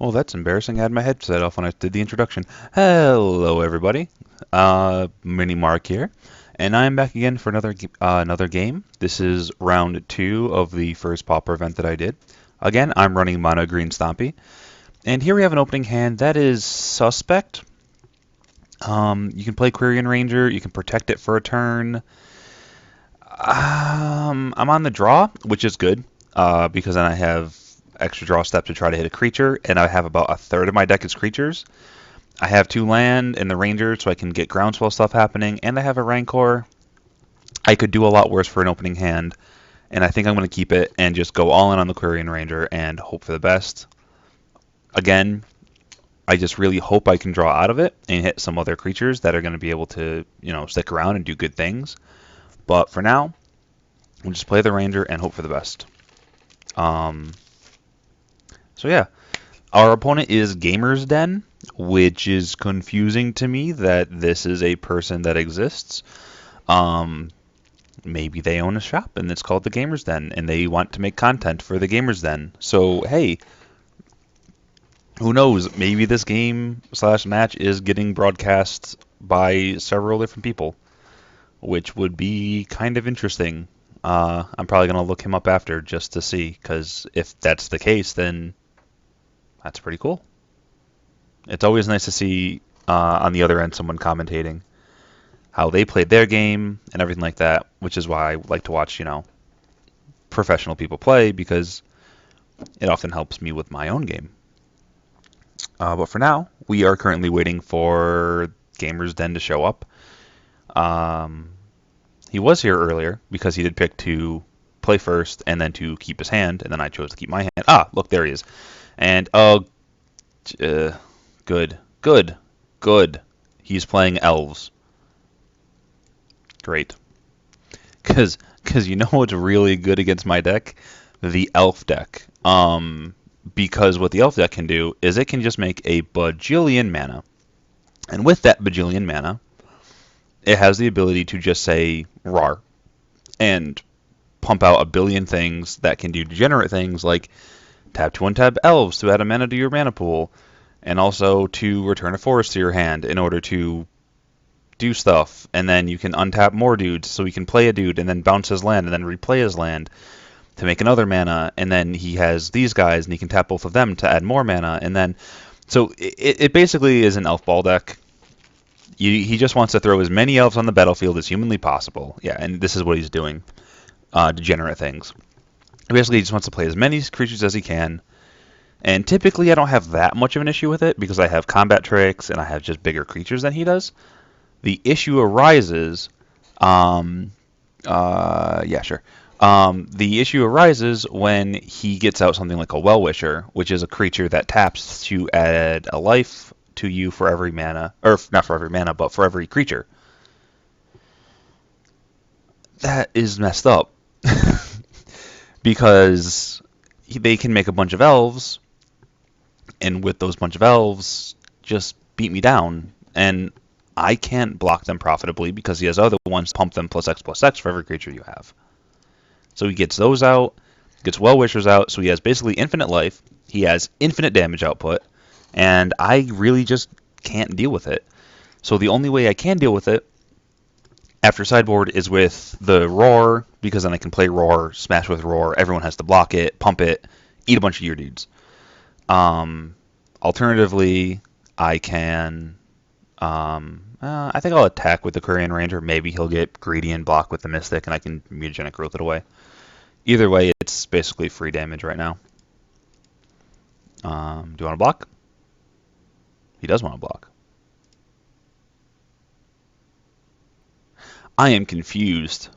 Oh, that's embarrassing. I had my headset off when I did the introduction. Hello, everybody. Mini Mark here, and I am back again for another game. This is round two of the first Pauper event that I did. Again, I'm running Mono Green Stompy, and here we have an opening hand that is suspect. You can play Quirion Ranger. You can protect it for a turn. I'm on the draw, which is good, because then I have extra draw step to try to hit a creature, and I have about a third of my deck is creatures. I have 2 land and the Ranger, so I can get groundswell stuff happening, and I have a Rancor. I could do a lot worse for an opening hand, and I think I'm going to keep it and just go all in on the Quirion Ranger and hope for the best. Again, I just really hope I can draw out of it and hit some other creatures that are going to be able to, stick around and do good things. But for now, we'll just play the Ranger and hope for the best. So yeah, our opponent is Gamer's Den, which is confusing to me that this is a person that exists. Maybe they own a shop and it's called the Gamer's Den, and they want to make content for the Gamer's Den. So hey, who knows? Maybe this game/match is getting broadcast by several different people, which would be kind of interesting. I'm probably gonna look him up after just to see, because if that's the case, then that's pretty cool. It's always nice to see on the other end someone commentating how they played their game and everything like that, which is why I like to watch, professional people play, because it often helps me with my own game. But for now, we are currently waiting for Gamer's Den to show up. He was here earlier because he did pick to play first and then to keep his hand, and then I chose to keep my hand. Ah, look, there he is. And, good. He's playing Elves. Great. Because you know what's really good against my deck? The Elf deck. Because what the Elf deck can do is it can just make a bajillion mana. And with that bajillion mana, it has the ability to just say RAR and pump out a billion things that can do degenerate things like tap to untap Elves to add a mana to your mana pool, and also to return a forest to your hand in order to do stuff, and then you can untap more dudes, so he can play a dude and then bounce his land and then replay his land to make another mana, and then he has these guys and he can tap both of them to add more mana, and then so it basically is an elf ball deck. He just wants to throw as many elves on the battlefield as humanly possible. Yeah, and this is what he's doing. Degenerate things. Basically, he just wants to play as many creatures as he can. And typically, I don't have that much of an issue with it because I have combat tricks and I have just bigger creatures than he does. The issue arises. Yeah, sure. The issue arises when he gets out something like a Well-Wisher, which is a creature that taps to add a life to you for every mana, or not for every mana, but for every creature. That is messed up. Because they can make a bunch of elves, and with those bunch of elves, just beat me down. And I can't block them profitably because he has other ones pump them +X for every creature you have. So he gets those out, gets Well-Wishers out, so he has basically infinite life, he has infinite damage output, and I really just can't deal with it. So the only way I can deal with it after sideboard is with the Roar, because then I can play Roar, smash with Roar, everyone has to block it, pump it, eat a bunch of your dudes. Alternatively, I can... I think I'll attack with the Quirion Ranger. Maybe he'll get greedy and block with the Mystic, and I can Mutagenic Growth it away. Either way, it's basically free damage right now. Do you want to block? He does want to block. I am confused.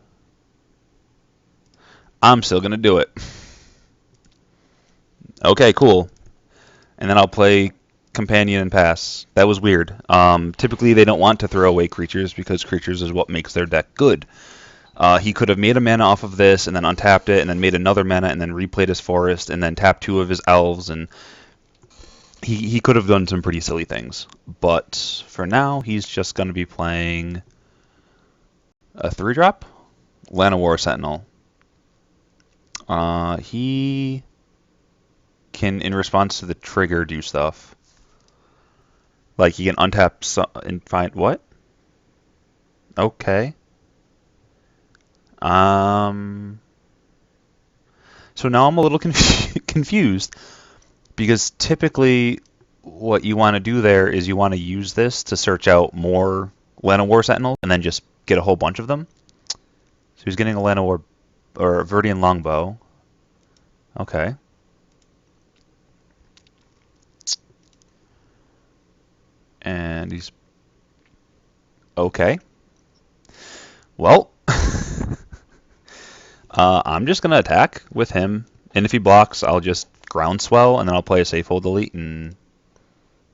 I'm still going to do it. Okay, cool. And then I'll play Companion and pass. That was weird. Typically, they don't want to throw away creatures because creatures is what makes their deck good. He could have made a mana off of this and then untapped it and then made another mana and then replayed his forest and then tapped 2 of his elves, and he could have done some pretty silly things. But for now, he's just going to be playing a 3-drop, Llanowar Sentinel. He can, in response to the trigger, do stuff. Like he can untap and find what? Okay. So now I'm a little confused because typically what you want to do there is you want to use this to search out more Llanowar Sentinels and then just get a whole bunch of them. So he's getting a Llanowar or a Verdian Longbow. Okay. And he's okay. Well, I'm just gonna attack with him, and if he blocks, I'll just groundswell, and then I'll play a safe hold delete, and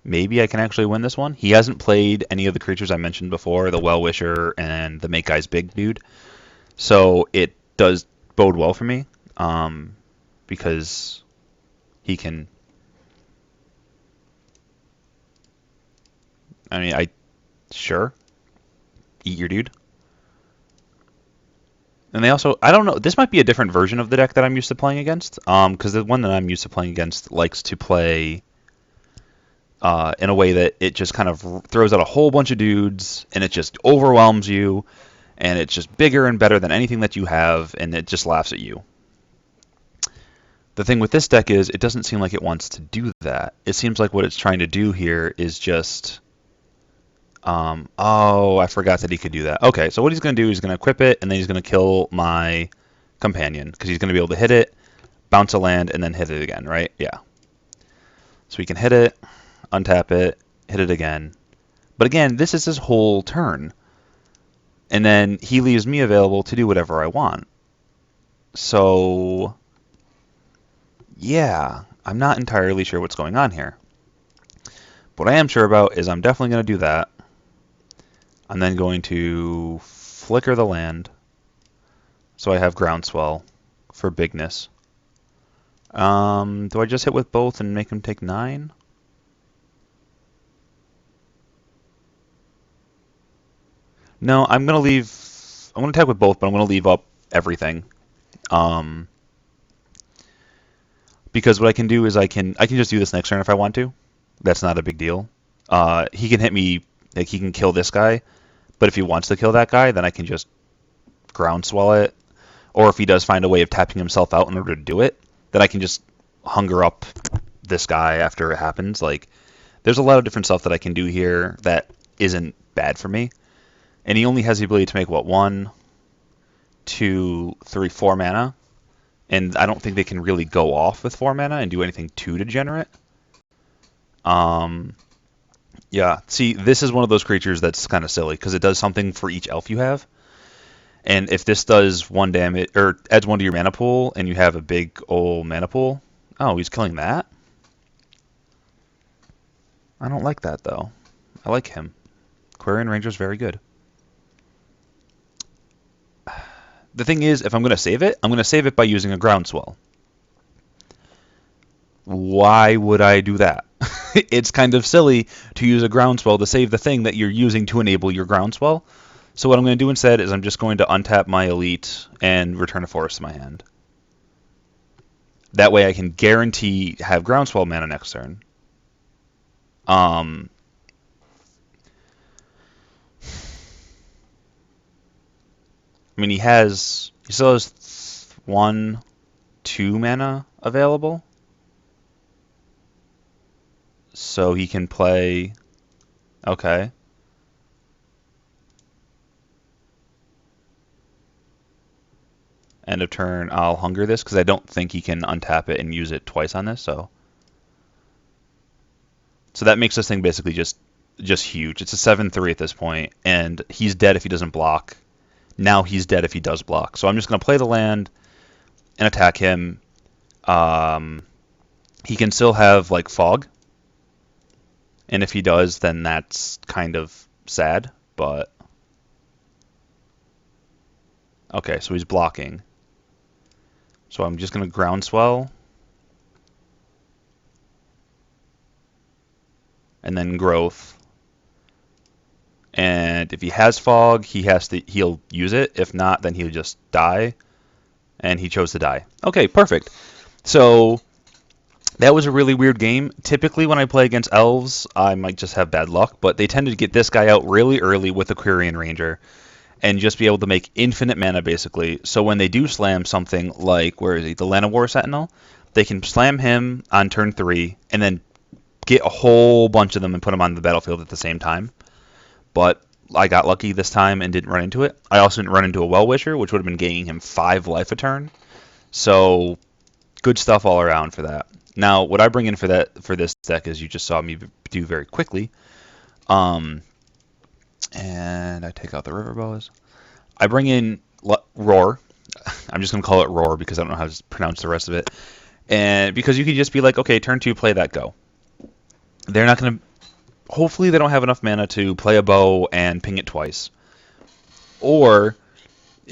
maybe I can actually win this one. He hasn't played any of the creatures I mentioned before, the Well-Wisher and the Make Guys Big dude, so it does bode well for me, because he can. I mean, sure, eat your dude. And they also, I don't know, this might be a different version of the deck that I'm used to playing against, because the one that I'm used to playing against likes to play in a way that it just kind of throws out a whole bunch of dudes, and it just overwhelms you, and it's just bigger and better than anything that you have, and it just laughs at you. The thing with this deck is, it doesn't seem like it wants to do that. It seems like what it's trying to do here is just... oh, I forgot that he could do that. Okay, so what he's going to do is he's going to equip it, and then he's going to kill my companion, because he's going to be able to hit it, bounce a land, and then hit it again, right? Yeah. So we can hit it, untap it, hit it again. But again, this is his whole turn. And then he leaves me available to do whatever I want. So, yeah, I'm not entirely sure what's going on here. What I am sure about is I'm definitely going to do that. I'm then going to flicker the land so I have groundswell for bigness. Do I just hit with both and make him take 9? No, I'm going to attack with both, but I'm going to leave up everything. Because what I can do is I can just do this next turn if I want to. That's not a big deal. He can hit me, like he can kill this guy, but if he wants to kill that guy, then I can just groundswell it. Or if he does find a way of tapping himself out in order to do it, then I can just hunger up this guy after it happens. Like, there's a lot of different stuff that I can do here that isn't bad for me. And he only has the ability to make, what, 1, 2, 3, 4 mana. And I don't think they can really go off with 4 mana and do anything too degenerate. Yeah, see, this is one of those creatures that's kind of silly, because it does something for each elf you have. And if this does 1 damage, or adds 1 to your mana pool, and you have a big old mana pool, oh, he's killing that? I don't like that, though. I like him. Quarian Ranger's very good. The thing is, if I'm going to save it, I'm going to save it by using a groundswell. Why would I do that? It's kind of silly to use a groundswell to save the thing that you're using to enable your groundswell. So what I'm going to do instead is I'm just going to untap my elite and return a forest to my hand. That way I can guarantee have groundswell mana next turn. I mean, he still has 1, 2 mana available. So he can play, okay. End of turn, I'll hunger this, because I don't think he can untap it and use it twice on this, so. So that makes this thing basically just huge. It's a 7/3 at this point, and he's dead if he doesn't block. Now he's dead if he does block. So I'm just going to play the land and attack him. He can still have, like, fog. And if he does, then that's kind of sad, but... Okay, so he's blocking. So I'm just going to groundswell. And then growth. And if he has fog, he'll use it. If not, then he'll just die. And he chose to die. Okay, perfect. So That was a really weird game. Typically, when I play against elves, I might just have bad luck, but they tended to get this guy out really early with the Quirion Ranger and just be able to make infinite mana, basically. So when they do slam something like, where is he, the Llanowar Sentinel, they can slam him on turn 3 and then get a whole bunch of them and put them on the battlefield at the same time. But I got lucky this time and didn't run into it. I also didn't run into a Well-Wisher, which would have been gaining him 5 life a turn. So good stuff all around for that. Now, what I bring in for this deck, as you just saw me do very quickly, and I take out the river bows. I bring in Roar. I'm just gonna call it Roar because I don't know how to pronounce the rest of it. And because you can just be like, okay, turn 2, play that, go. They're not gonna. Hopefully, they don't have enough mana to play a bow and ping it twice. Or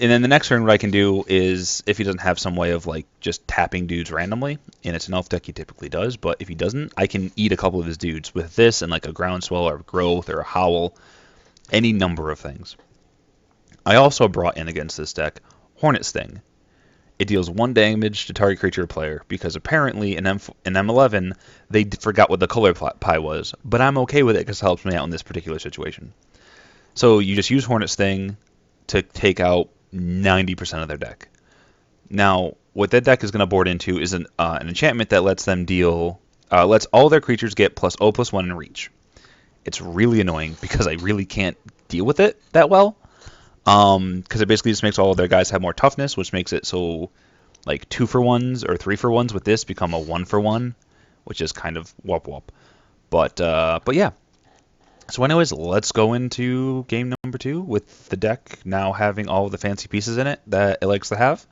and then the next turn, what I can do is, if he doesn't have some way of like just tapping dudes randomly, and it's an elf deck, he typically does, but if he doesn't, I can eat a couple of his dudes with this and like a groundswell or a growth or a howl, any number of things. I also brought in against this deck Hornet Sting. It deals 1 damage to target creature or player because apparently in M11 they forgot what the color pie was, but I'm okay with it because it helps me out in this particular situation. So you just use Hornet Sting to take out 90% of their deck. Now, what that deck is going to board into is an enchantment that lets them deal, lets all their creatures get +0/+1 in reach. It's really annoying because I really can't deal with it that well. Because it basically just makes all of their guys have more toughness, which makes it so like 2-for-1s or 3-for-1s with this become a 1-for-1, which is kind of whoop whoop. But yeah. So anyways, let's go into game number 2 with the deck now having all of the fancy pieces in it that it likes to have.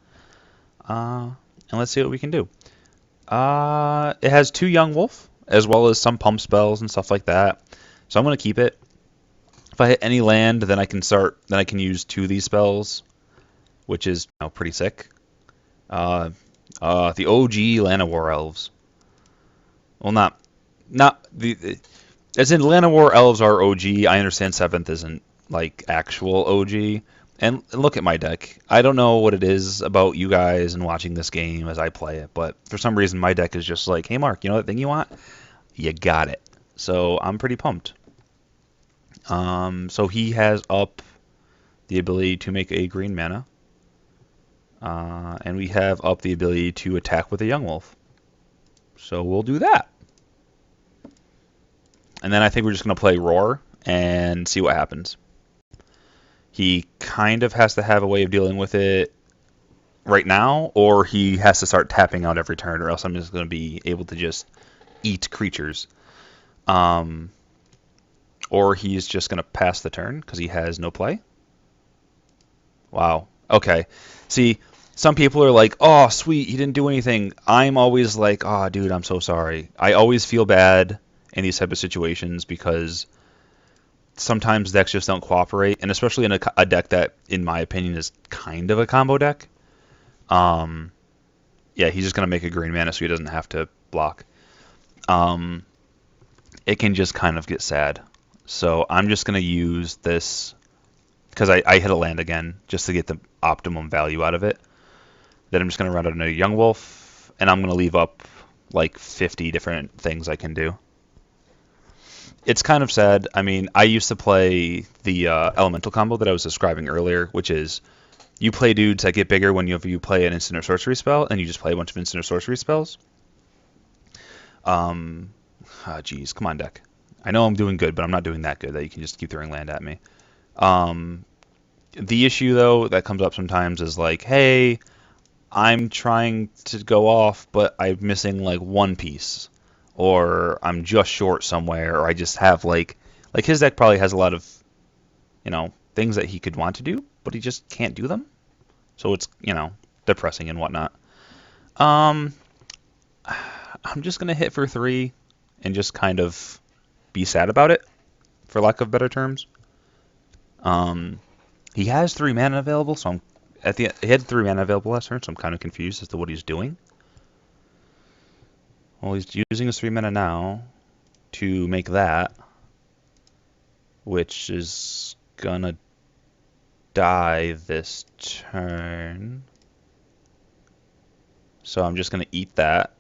And let's see what we can do. It has 2 Young Wolf, as well as some pump spells and stuff like that. So I'm going to keep it. If I hit any land, then I can use 2 of these spells, which is pretty sick. The OG Llanowar Elves. Well, not the as in Llanowar Elves are OG. I understand 7th isn't like actual OG. And look at my deck. I don't know what it is about you guys and watching this game as I play it, but for some reason my deck is just like, hey Mark, you know that thing you want? You got it. So I'm pretty pumped. So he has up the ability to make a green mana. And we have up the ability to attack with a Young Wolf. So we'll do that. And then I think we're just going to play Roar and see what happens. He kind of has to have a way of dealing with it right now, or he has to start tapping out every turn, or else I'm just going to be able to just eat creatures. Or he's just going to pass the turn because he has no play. Wow. Okay. See, some people are like, oh, sweet, he didn't do anything. I'm always like, oh, dude, I'm so sorry. I always feel bad in these type of situations because sometimes decks just don't cooperate, and especially in a deck that, in my opinion, is kind of a combo deck. Yeah, he's just going to make a green mana so he doesn't have to block. It can just kind of get sad. So I'm just going to use this because I hit a land again just to get the optimum value out of it. Then I'm just going to run out a Young Wolf, and I'm going to leave up like 50 different things I can do. It's kind of sad. I mean, I used to play the elemental combo that I was describing earlier, which is you play dudes that get bigger when you play an instant or sorcery spell, and you just play a bunch of instant or sorcery spells. Geez, come on, deck. I know I'm doing good, but I'm not doing that good that you can just keep throwing land at me. The issue, though, that comes up sometimes is like, hey, I'm trying to go off, but I'm missing like 1 piece. Or I'm just short somewhere, or I just have like his deck probably has a lot of, things that he could want to do, but he just can't do them. So it's, depressing and whatnot. I'm just going to hit for 3 and just kind of be sad about it, for lack of better terms. He has 3 mana available, so he had 3 mana available last turn, so I'm kind of confused as to what he's doing. Well, he's using his 3 mana now to make that, which is gonna die this turn. So I'm just gonna eat that.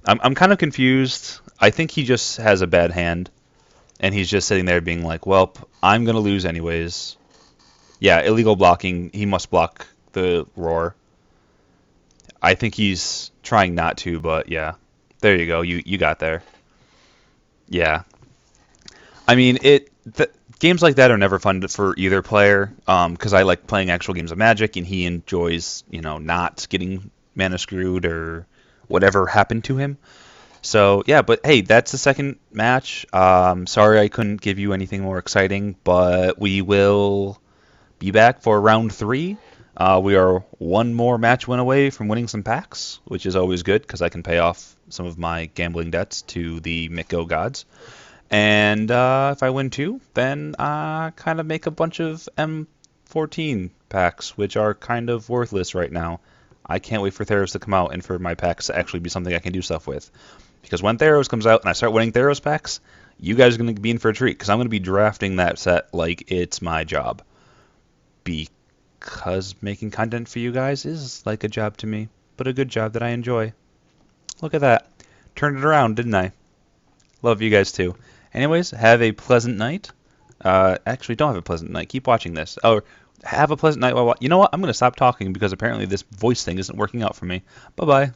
I'm kind of confused. I think he just has a bad hand, and he's just sitting there being like, "Well, I'm gonna lose anyways." Yeah, illegal blocking. He must block the roar. I think he's trying not to, but yeah. There you go. You got there. Yeah. I mean, games like that are never fun for either player. Because I like playing actual games of Magic, and he enjoys, not getting mana screwed or whatever happened to him. So yeah, but hey, that's the second match. Sorry I couldn't give you anything more exciting, but we will be back for round three. We are one more match win away from winning some packs, which is always good because I can pay off some of my gambling debts to the Mikko gods. And if I win two, then I kind of make a bunch of M14 packs, which are kind of worthless right now. I can't wait for Theros to come out and for my packs to actually be something I can do stuff with. Because when Theros comes out and I start winning Theros packs, you guys are going to be in for a treat because I'm going to be drafting that set like it's my job. Because making content for you guys is like a job to me, but a good job that I enjoy. Look at that. Turned it around, didn't I? Love you guys too. Anyways, have a pleasant night. Actually, don't have a pleasant night. Keep watching this. Or have a pleasant night while. You know what? I'm going to stop talking because apparently this voice thing isn't working out for me. Bye bye.